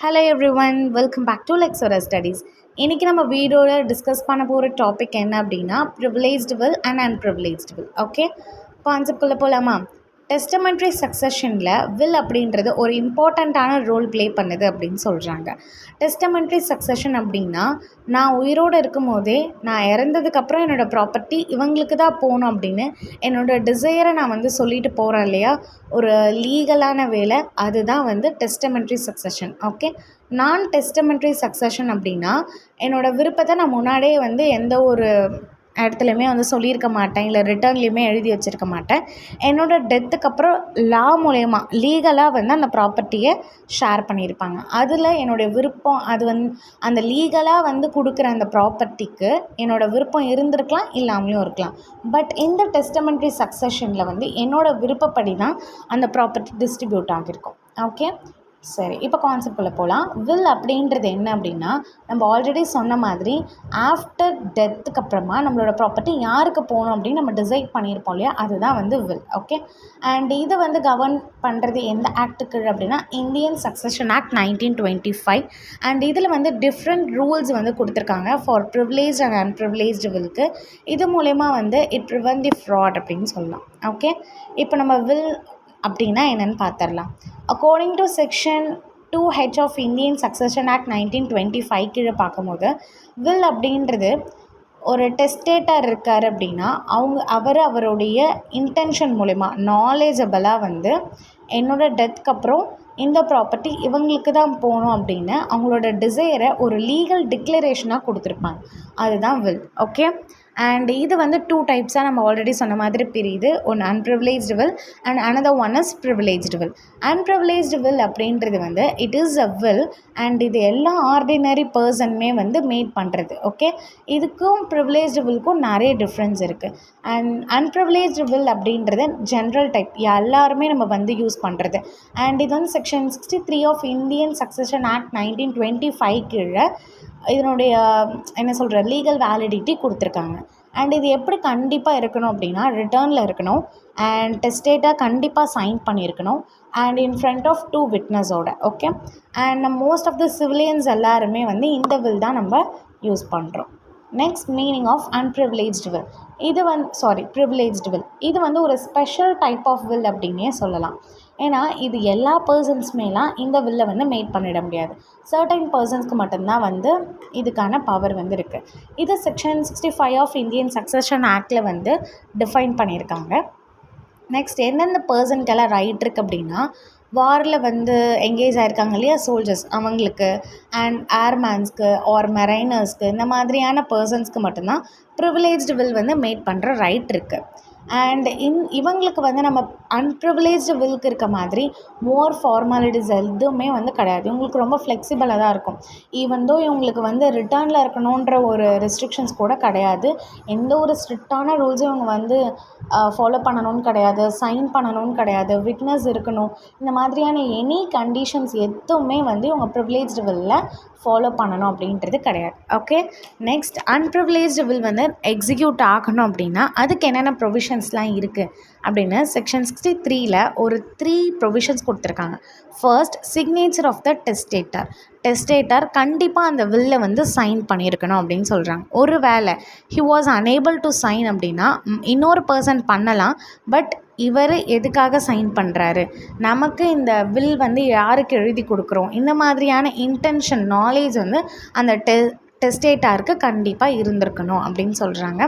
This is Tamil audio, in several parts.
Hello everyone, welcome back to Lexora studies. இன்றைக்கி நம்ம வீடியோவில் டிஸ்கஸ் பண்ண போகிற டாபிக் என்ன அப்படின்னா privileged will and unprivileged will. Okay, கான்செப்ட்குள்ளே போகலாமா? டெஸ்டமெண்ட்ரி சக்சஷனில் வில் அப்படின்றது ஒரு இம்பார்ட்டண்ட்டான ரோல் ப்ளே பண்ணுது அப்படின்னு சொல்கிறாங்க. டெஸ்டமெண்ட்ரி சக்சஷன் அப்படின்னா நான் உயிரோடு இருக்கும் போதே நான் இறந்ததுக்கப்புறம் என்னோடய ப்ராப்பர்ட்டி இவங்களுக்கு தான் போகணும் அப்படின்னு என்னோடய டிசையரை நான் சொல்லிட்டு போகிறேன் இல்லையா, ஒரு லீகலான வேலை, அதுதான் டெஸ்டமெண்ட்ரி சக்சஷன். ஓகே, நான் டெஸ்டமெண்ட்ரி சக்சஷன் அப்படின்னா என்னோடய விருப்பத்தை நான் முன்னாடியே எந்த ஒரு இடத்துலையுமே சொல்லியிருக்க மாட்டேன், இல்லை ரிட்டர்ன்லேயுமே எழுதி வச்சுருக்க மாட்டேன். என்னோடய டெத்துக்கு அப்புறம் லா மூலயமா லீகலாக அந்த ப்ராப்பர்ட்டியை ஷேர் பண்ணியிருப்பாங்க. அதில் என்னுடைய விருப்பம் அது அந்த லீகலாக கொடுக்குற அந்த ப்ராப்பர்ட்டிக்கு என்னோடய விருப்பம் இருந்திருக்கலாம், இல்லாமலும் இருக்கலாம். பட் இந்த டெஸ்டமெண்ட்ரி சக்சஷனில் என்னோடய விருப்பப்படி தான் அந்த ப்ராப்பர்ட்டி டிஸ்ட்ரிபியூட் ஆகியிருக்கும். ஓகே, சரி, இப்போ கான்செப்ட்குள்ளே போகலாம். வில் அப்படின்றது என்ன அப்படின்னா, நம்ம ஆல்ரெடி சொன்ன மாதிரி ஆஃப்டர் டெத்துக்கு அப்புறமா நம்மளோட ப்ராப்பர்ட்டி யாருக்கு போகணும் அப்படின்னு நம்ம டிசைட் பண்ணியிருப்போம் இல்லையா, அதுதான் வில். ஓகே, அண்ட் இதை கவர்ன் பண்ணுறது எந்த ஆக்டுக்கு அப்படின்னா இந்தியன் சக்சஷன் ஆக்ட் 1925. அண்ட் இதில் டிஃப்ரெண்ட் ரூல்ஸ் கொடுத்துருக்காங்க ஃபார் ப்ரிவிலேஜ் அண்ட் அன்ப்ரிவிலேஜ்டு வில்க்கு. இது மூலயமா இட் ப்ரிவென்ட் தி ஃப்ராட் அப்படின்னு சொல்லலாம். ஓகே, இப்போ நம்ம வில் அப்படின்னா என்னென்னு பார்த்துடலாம். According to section 2H of Indian succession act 1925 கீழே பார்க்கும்போது வில் அப்படின்றது ஒரு டெஸ்டேட்டர் இருக்கார் அப்படின்னா அவருடைய இன்டென்ஷன் மூலமா நாலேஜபிளாக என்னோடய டெத்துக்கு அப்புறம் இந்த ப்ராப்பர்ட்டி இவங்களுக்கு தான் போகணும் அப்படின்னு அவங்களோட டிசையரை ஒரு லீகல் டிக்ளரேஷனாக கொடுத்துருப்பாங்க, அதுதான் வில். ஓகே, அண்ட் இது 2 டைப்ஸாக நம்ம ஆல்ரெடி சொன்ன மாதிரி பிரியுது. ஒன்று unprivileged will and another one is privileged will. Unprivileged will அப்படின்றது it is a will and இது எல்லா ஆர்டினரி பர்சனுமே மேட் பண்ணுறது. ஓகே, இதுக்கும் ப்ரிவிலேஜ்டு வில்க்கும் நிறைய டிஃப்ரென்ஸ் இருக்குது. அண்ட் அன்ப்ரிவிலேஜ்டு வில் அப்படின்றது ஜென்ரல் டைப், எல்லாருமே நம்ம யூஸ் பண்ணுறது. அண்ட் இது section 63 of Indian succession act 1925 கீழே இதனுடைய என்ன சொல்கிற லீகல் வேலிடிட்டி கொடுத்துருக்காங்க. அண்ட் இது எப்படி கண்டிப்பாக இருக்கணும் அப்படின்னா ரிட்டர்னில் இருக்கணும் அண்ட் டெஸ்டேட்டாக கண்டிப்பாக சைன் பண்ணியிருக்கணும் அண்ட் இன் ஃப்ரண்ட் ஆஃப் 2 விட்னஸோட. Okay, and most of the civilians எல்லாருமே இந்த வில் தான் நம்ம யூஸ் பண்ணுறோம். Next meaning of unprivileged will. இது ப்ரிவிலேஜ்டு வில். இது ஒரு ஸ்பெஷல் டைப் ஆஃப் வில் அப்படின்னே சொல்லலாம். ஏன்னா இது எல்லா பர்சன்ஸுமேலாம் இந்த வில்லை மேட் பண்ணிட முடியாது. சர்டைன் பர்சன்ஸ்க்கு மட்டும்தான் இதுக்கான பவர் இருக்குது. இது செக்ஷன் 65 ஆஃப் இந்தியன் சக்சஷன் ஆக்டில் டிஃபைன் பண்ணியிருக்காங்க. நெக்ஸ்ட் எந்தெந்த பர்சனுக்கெல்லாம் ரைட் இருக்குது அப்படின்னா வாரில் எங்கேஜ் ஆகிருக்காங்க இல்லையா சோல்ஜர்ஸ், அவங்களுக்கு அண்ட் ஏர்மேன்ஸ்க்கு ஆர் மெரைனர்ஸ்க்கு இந்த மாதிரியான பர்சன்ஸ்க்கு மட்டும்தான் ப்ரிவிலேஜ்டு வில் மேட் பண்ணுற ரைட் இருக்குது. அண்ட் இவங்களுக்கு நம்ம அன்ப்ரிவிலேஜ்டு வில்க்கு இருக்க மாதிரி மோர் ஃபார்மாலிட்டிஸ் எதுவுமே கிடையாது. இவங்களுக்கு ரொம்ப ஃப்ளெக்சிபிளாக தான் இருக்கும். ஈவன் தோ இவங்களுக்கு ரிட்டர்னில் இருக்கணுன்ற ஒரு ரெஸ்ட்ரிக்ஷன்ஸ் கூட கிடையாது. எந்த ஒரு ஸ்ட்ரிக்டான ரூல்ஸும் இவங்க ஃபாலோ பண்ணணும்னு கிடையாது, சைன் பண்ணணும்னு கிடையாது, விட்னஸ் இருக்கணும், இந்த மாதிரியான எனி கண்டிஷன்ஸ் எதுவுமே இவங்க ப்ரிவிலேஜ்டு வில்ல ஃபாலோ பண்ணணும் அப்படின்றது கிடையாது. ஓகே, நெக்ஸ்ட் அன்ப்ரிவிலேஜ்டு வில் எக்ஸிக்யூட் ஆகணும் அப்படின்னா அதுக்கு என்னென்ன ப்ரொவிஷன்ஸ்லாம் இருக்குது அப்படின்னு செக்ஷன் 63ல் ஒரு 3 ப்ரொவிஷன்ஸ் கொடுத்துருக்காங்க. First, signature of the testator கண்டிப்பாக அந்த வில்லை சைன் பண்ணியிருக்கணும் அப்படின்னு சொல்கிறாங்க. ஒரு வேளை he was unable to sign அப்படின்னா இன்னொரு பர்சன் பண்ணலாம். பட் இவர் எதுக்காக சைன் பண்ணுறாரு, நமக்கு இந்த வில் யாருக்கு எழுதி கொடுக்குறோம், இந்த மாதிரியான இன்டென்ஷன் நாலேஜ் அந்த டெஸ்டேட்டாருக்கு கண்டிப்பாக இருந்திருக்கணும் அப்படின்னு சொல்கிறாங்க.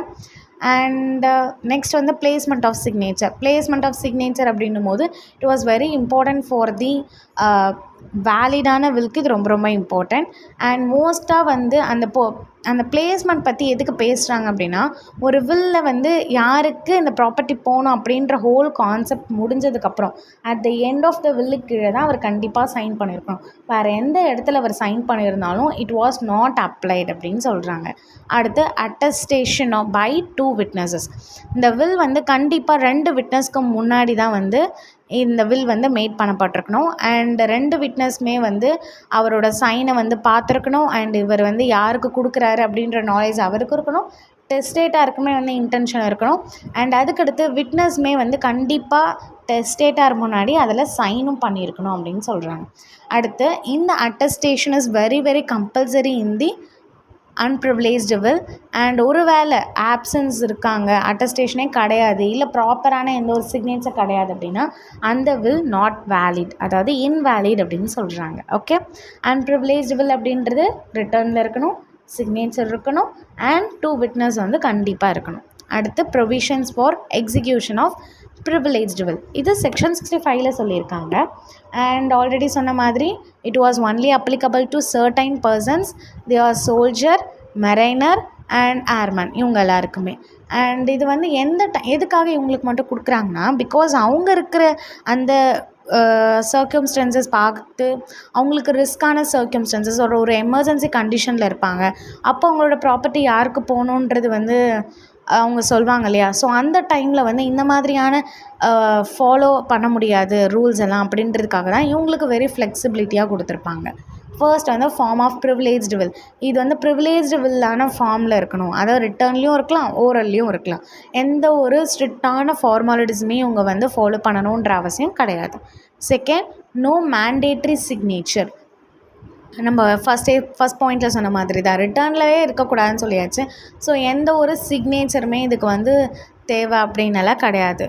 And next placement of signature அப்படின்னும் போது it was very important for the வேலிடான வில்க்கு இது ரொம்ப ரொம்ப இம்பார்ட்டன்ட். அண்ட் மோஸ்ட்டாக அந்த பிளேஸ்மெண்ட் பற்றி எதுக்கு பேசுகிறாங்க அப்படின்னா ஒரு வில்ல யாருக்கு இந்த ப்ராப்பர்ட்டி போகணும் அப்படின்ற ஹோல் கான்செப்ட் முடிஞ்சதுக்கப்புறம் at the end of the வில்லுக்கு கீழே தான் அவர் கண்டிப்பாக சைன் பண்ணியிருக்கணும். வேறு எந்த இடத்துல அவர் சைன் பண்ணியிருந்தாலும் இட் வாஸ் நாட் அப்ளைட் அப்படின்னு சொல்கிறாங்க. அடுத்து அட்டஸ்டேஷன் பை 2 விட்னஸஸ். இந்த வில் கண்டிப்பாக 2 விட்னஸ்க்கு முன்னாடி தான் இந்த வில் மேட் பண்ணப்பட்டிருக்கணும். அண்ட் 2 விட்னஸ்மே அவரோட சைனை பார்த்துருக்கணும். அண்ட் இவர் யாருக்கு கொடுக்குறாரு அப்படின்ற நாலேஜ் அவருக்கு இருக்கணும். டெஸ்டேட்டாருக்குமே வந்து இன்டென்ஷன் இருக்கணும். அண்ட் அதுக்கடுத்து விட்னஸ்மே வந்து கண்டிப்பாக டெஸ்டேட்டார் முன்னாடி அதில் சைனும் பண்ணியிருக்கணும் அப்படின்னு சொல்கிறாங்க. அடுத்து இந்த attestation is very very compulsory in the unprivileged will. And ஒரு வேளை ஆப்சன்ஸ் இருக்காங்க, அட்டஸ்டேஷனே கிடையாது, இல்லை ப்ராப்பரான எந்த ஒரு சிக்னேச்சர் கிடையாது அப்படின்னா அந்த வில் நாட் வேலிட், அதாவது இன்வேலிட் அப்படின்னு சொல்கிறாங்க. ஓகே, அன்ப்ரிவிலேஜ்டு வில் அப்படின்றது ரிட்டர்னில் இருக்கணும், சிக்னேச்சர் இருக்கணும், அண்ட் 2 விட்னஸ் வந்து கண்டிப்பாக இருக்கணும். அடுத்து provisions for execution of privileged will, இது செக்ஷன் 65ல் சொல்லியிருக்காங்க. அண்ட் ஆல்ரெடி சொன்ன மாதிரி it was only applicable to certain persons, they are soldier, mariner and airman, இவங்க எல்லாருக்குமே. அண்ட் இது வந்து எதுக்காக இவங்களுக்கு மட்டும் கொடுக்குறாங்கன்னா, பிகாஸ் அவங்க இருக்கிற அந்த சர்க்கம்ஸ்டன்சஸ் பார்த்து அவங்களுக்கு ரிஸ்க்கான சர்க்கம்ஸ்டன்சஸ், ஒரு எமர்ஜென்சி கண்டிஷனில் இருப்பாங்க, அப்போ அவங்களோட ப்ராப்பர்ட்டி யாருக்கு போகணுன்றது வந்து அவங்க சொல்லுவாங்க இல்லையா. ஸோ அந்த டைமில் வந்து இந்த மாதிரியான ஃபாலோ பண்ண முடியாது ரூல்ஸ் எல்லாம் அப்படின்றதுக்காக தான் இவங்களுக்கு வெரி ஃப்ளெக்சிபிலிட்டியாக கொடுத்துருப்பாங்க. ஃபர்ஸ்ட் வந்து ஃபார்ம் ஆஃப் ப்ரிவிலேஜ்டு வில், இது வந்து ப்ரிவிலேஜ்டு வில்லான ஃபார்மில் இருக்கணும், அதாவது ரிட்டர்ன்லேயும் இருக்கலாம், ஓரல்லையும் இருக்கலாம். எந்த ஒரு ஸ்ட்ரிக்டான ஃபார்மாலிட்டிஸுமே இவங்க வந்து ஃபாலோ பண்ணணுன்ற அவசியம் கிடையாது. Second, no mandatory signature. நம்ம ஃபஸ்ட் பாயிண்டில் சொன்ன மாதிரி தான், ரிட்டர்ன்லவே இருக்கக்கூடாதுன்னு சொல்லியாச்சு. ஸோ எந்த ஒரு சிக்னேச்சருமே இதுக்கு வந்து தேவை அப்படின்னெல்லாம் கிடையாது.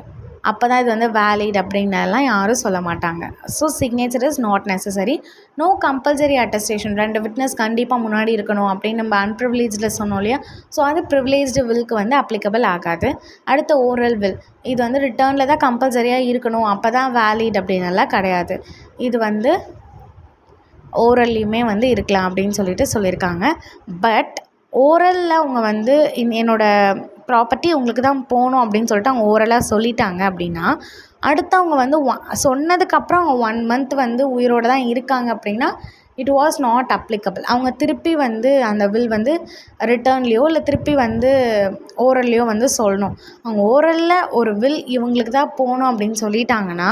அப்போ தான் இது வந்து வேலிட் அப்படின்னெல்லாம் யாரும் சொல்ல மாட்டாங்க. So signature is not necessary. No compulsory attestation, 2 witness கண்டிப்பாக முன்னாடி இருக்கணும் அப்படின்னு நம்ம அன்ப்ரிவிலேஜில் சொன்னோம் இல்லையா. ஸோ அது ப்ரிவிலேஜ்டு வில்க்கு வந்து அப்ளிகபிள் ஆகாது. அடுத்து ஓரல் வில், இது வந்து ரிட்டர்னில் தான் கம்பல்சரியாக இருக்கணும், அப்போ தான் வேலிட் அப்படின்னெல்லாம் கிடையாது. இது வந்து ஓரல்லையுமே வந்து இருக்கலாம் அப்படின்னு சொல்லியிருக்காங்க. பட் ஓரலில் அவங்க வந்து என்னோடய ப்ராப்பர்ட்டி உங்களுக்கு தான் போகணும் அப்படின்னு சொல்லிட்டு அவங்க ஓரலாக சொல்லிட்டாங்க அப்படின்னா, அடுத்து அவங்க வந்து சொன்னதுக்கப்புறம் அவங்க 1 மந்த் வந்து உயிரோடு தான் இருக்காங்க அப்படின்னா இட் வாஸ் நாட் அப்ளிகபிள். அவங்க திருப்பி வந்து அந்த வில் வந்து ரிட்டர்ன்லேயோ இல்லை திருப்பி வந்து ஓரல்லையோ வந்து சொல்லணும். அவங்க ஓரலில் ஒரு வில் இவங்களுக்கு தான் போகணும் அப்படின்னு சொல்லிட்டாங்கன்னா,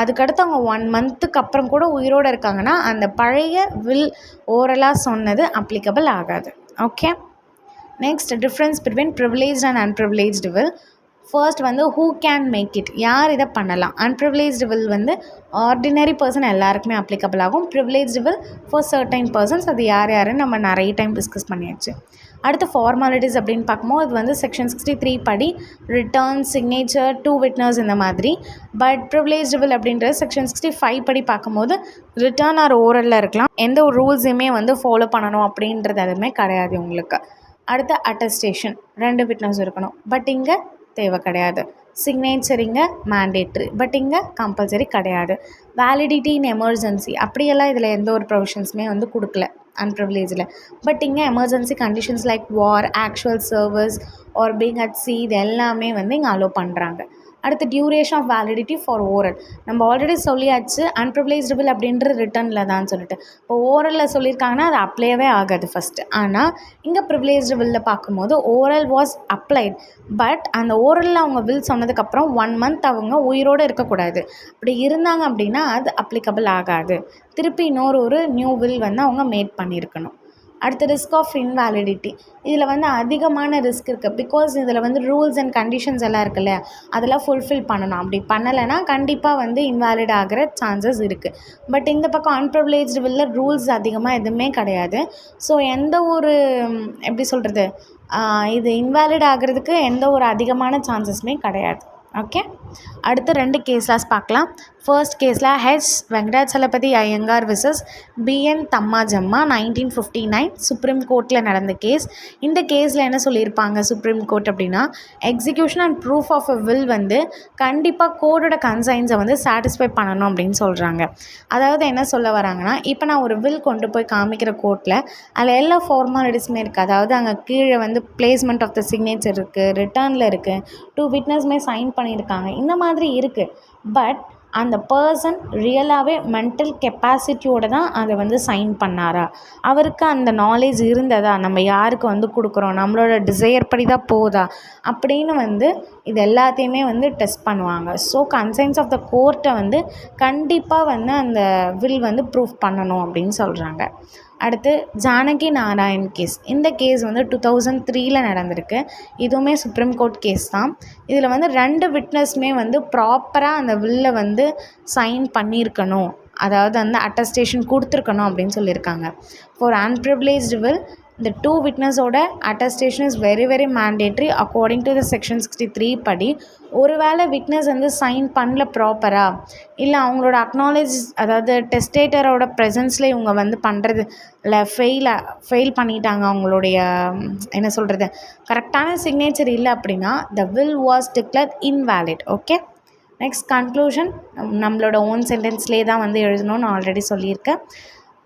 அதுக்கடுத்து அவங்க 1 மந்த்துக்கு அப்புறம் கூட உயிரோடு இருக்காங்கன்னா அந்த பழைய வில் ஓரலாக சொன்னது அப்ளிகபிள் ஆகாது. Okay, next difference between privileged and unprivileged will. First வந்து ஹூ கேன் மேக் இட், யார் இதை பண்ணலாம். அன்ப்ரிவிலேஜ்டு வில் வந்து ஆர்டினரி பர்சன் எல்லாருக்குமே அப்ளிகபிள் ஆகும். Privileged will for certain persons, அது யாருன்னு நம்ம நிறைய டைம் டிஸ்கஸ் பண்ணியாச்சு. அடுத்து ஃபார்மாலிட்டிஸ் அப்படின்னு பார்க்கும்போது அது வந்து செக்ஷன் 63 படி ரிட்டர்ன், சிக்னேச்சர், 2 விட்னஸ் இந்த மாதிரி. பட் ப்ரிவிலேஜ்டு வில் அப்படின்றது செக்ஷன் 65 படி பார்க்கும்போது ரிட்டர்ன் ஆர் ஓரலில் இருக்கலாம், எந்த ஒரு ரூல்ஸையுமே வந்து ஃபாலோ பண்ணணும் அப்படின்றது எதுவுமே கிடையாது உங்களுக்கு. அடுத்து அட்டஸ்டேஷன், 2 விட்னஸ் இருக்கணும், பட் இங்கே தேவை கிடையாது. சிக்னேச்சர் இங்கே மேண்டேட்ரி, பட் இங்கே கம்பல்சரி கிடையாது. வேலிடிட்டி இன் எமர்ஜென்சி, அப்படியெல்லாம் இதில் எந்த ஒரு ப்ரொவிஷன்ஸுமே வந்து கொடுக்கல அன்ப்ரிவிலேஜில். பட் இங்கே emergency conditions like war, actual service or being at sea, இது எல்லாமே வந்து இங்கே அலோவ் பண்ணுறாங்க. அடுத்து duration of validity for oral, நம்ம ஆல்ரெடி சொல்லியாச்சு அன்ப்ரிவிலேஜ்டு வில் அப்படின்றது ரிட்டர்னில் தான் சொல்லிட்டு. இப்போ ஓரலில் சொல்லியிருக்காங்கன்னா அது அப்ளைவே ஆகாது ஃபஸ்ட்டு. ஆனால் இங்கே ப்ரிவிலேஜ்டு வில்லில் பார்க்கும்போது ஓரல் வாஸ் அப்ளைட், பட் அந்த ஓரலில் அவங்க வில் சொன்னதுக்கப்புறம் 1 மந்த் அவங்க உயிரோடு இருக்கக்கூடாது. அப்படி இருந்தாங்க அப்படின்னா அது அப்ளிகபிள் ஆகாது. திருப்பி ஒரு நியூ வில் வந்து அவங்க மேட் பண்ணியிருக்கணும். அடுத்து ரிஸ்க் ஆஃப் இன்வேலிடிட்டி, இதில் வந்து அதிகமான ரிஸ்க் இருக்குது. பிகாஸ் இதில் வந்து ரூல்ஸ் அண்ட் கண்டிஷன்ஸ் எல்லாம் இருக்குல்ல, அதெல்லாம் ஃபுல்ஃபில் பண்ணணும். அப்படி பண்ணலைன்னா கண்டிப்பாக வந்து இன்வேலிட் ஆகிற சான்சஸ் இருக்குது. பட் இந்த பக்கம் அன்ப்ரிவிலேஜ்டு வில்ல ரூல்ஸ் அதிகமாக எதுவுமே கிடையாது. ஸோ எந்த ஒரு எப்படி சொல்கிறது, இது இன்வேலிட் ஆகிறதுக்கு எந்த ஒரு அதிகமான சான்சஸுமே கிடையாது. ஓகே, அடுத்து 2 கேஸ்லாஸ் பார்க்கலாம். ஃபர்ஸ்ட் கேஸில் H Venkatachalapathi Iyengar versus P N Thammajamma 1959 supreme கோர்ட்டில் நடந்த கேஸ். இந்த கேஸில் என்ன சொல்லியிருப்பாங்க சுப்ரீம் கோர்ட் அப்படின்னா, execution and proof of a will வந்து கண்டிப்பாக கோர்ட்டோட கன்சைன்ஸை வந்து சாட்டிஸ்ஃபை பண்ணணும் அப்படின்னு சொல்கிறாங்க. அதாவது என்ன சொல்ல வராங்கன்னா, இப்போ நான் ஒரு வில் கொண்டு போய் காமிக்கிற கோர்ட்டில் அதில் எல்லா ஃபார்மாலிட்டிஸுமே இருக்குது. அதாவது அங்கே கீழே வந்து பிளேஸ்மெண்ட் ஆஃப் த சிக்னேச்சர் இருக்குது, ரிட்டர்னில் இருக்குது, 2 விட்னஸ்மே சைன் பண்ணியிருக்காங்க, இந்த மாதிரி இருக்குது. பட் அந்த பர்சன் ரியலாகவே மென்டல் கெப்பாசிட்டியோடு தான் அதை வந்து சைன் பண்ணாரா, அவருக்கு அந்த நாலேஜ் இருந்ததா, நம்ம யாருக்கு வந்து கொடுக்குறோம், நம்மளோட டிசையர் படி தான் போதா அப்படின்னு வந்து இது எல்லாத்தையுமே வந்து டெஸ்ட் பண்ணுவாங்க. ஸோ கன்சைன்ஸ் ஆஃப் த கோர்ட்டை வந்து கண்டிப்பாக வந்து அந்த வில் வந்து ப்ரூஃப் பண்ணணும் அப்படின்னு சொல்கிறாங்க. அடுத்து ஜானகி நாராயண் கேஸ். இந்த கேஸ் வந்து 2003 நடந்திருக்கு. இதுவுமே சுப்ரீம் கோர்ட் கேஸ் தான். இதில் வந்து 2 விட்னஸுமே வந்து ப்ராப்பராக அந்த வில்லை வந்து சைன் பண்ணியிருக்கணும், அதாவது அந்த அட்டஸ்டேஷன் கொடுத்துருக்கணும் அப்படின்னு சொல்லியிருக்காங்க. ஃபார் அன்ப்ரிவிலேஜ்டு வில் இந்த 2 விட்னஸோட attestation is very very mandatory according to the section 63 படி. ஒரு வேளை விட்னஸ் வந்து சைன் பண்ணல ப்ராப்பராக, இல்லை அவங்களோட அக்னாலேஜ், அதாவது டெஸ்டேட்டரோட ப்ரெசன்ஸில் இவங்க வந்து பண்ணுறது இல்லை, ஃபெயில் பண்ணிட்டாங்க, அவங்களுடைய என்ன சொல்கிறது கரெக்டான சிக்னேச்சர் இல்லை அப்படின்னா the will was declared invalid. Okay, next conclusion நம்மளோட ஓன் சென்டென்ஸ்லேயே தான் வந்து எழுதணும்னு ஆல்ரெடி சொல்லியிருக்கேன்.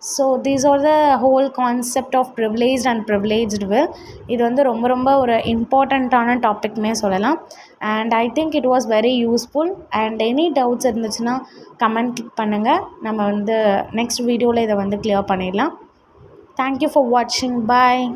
So these are the whole concept of privileged and privileged will. இது வந்து ரொம்ப ரொம்ப ஒரு இம்பார்ட்டண்ட்டான டாபிக்மே சொல்லலாம். And I think it was very useful. And any doubts இருந்துச்சுன்னா கமெண்ட் கிளிக் பண்ணுங்கள். நம்ம வந்து நெக்ஸ்ட் வீடியோவில் இதை வந்து கிளியர் பண்ணிடலாம். தேங்க்யூ ஃபார் வாட்சிங். பாய்.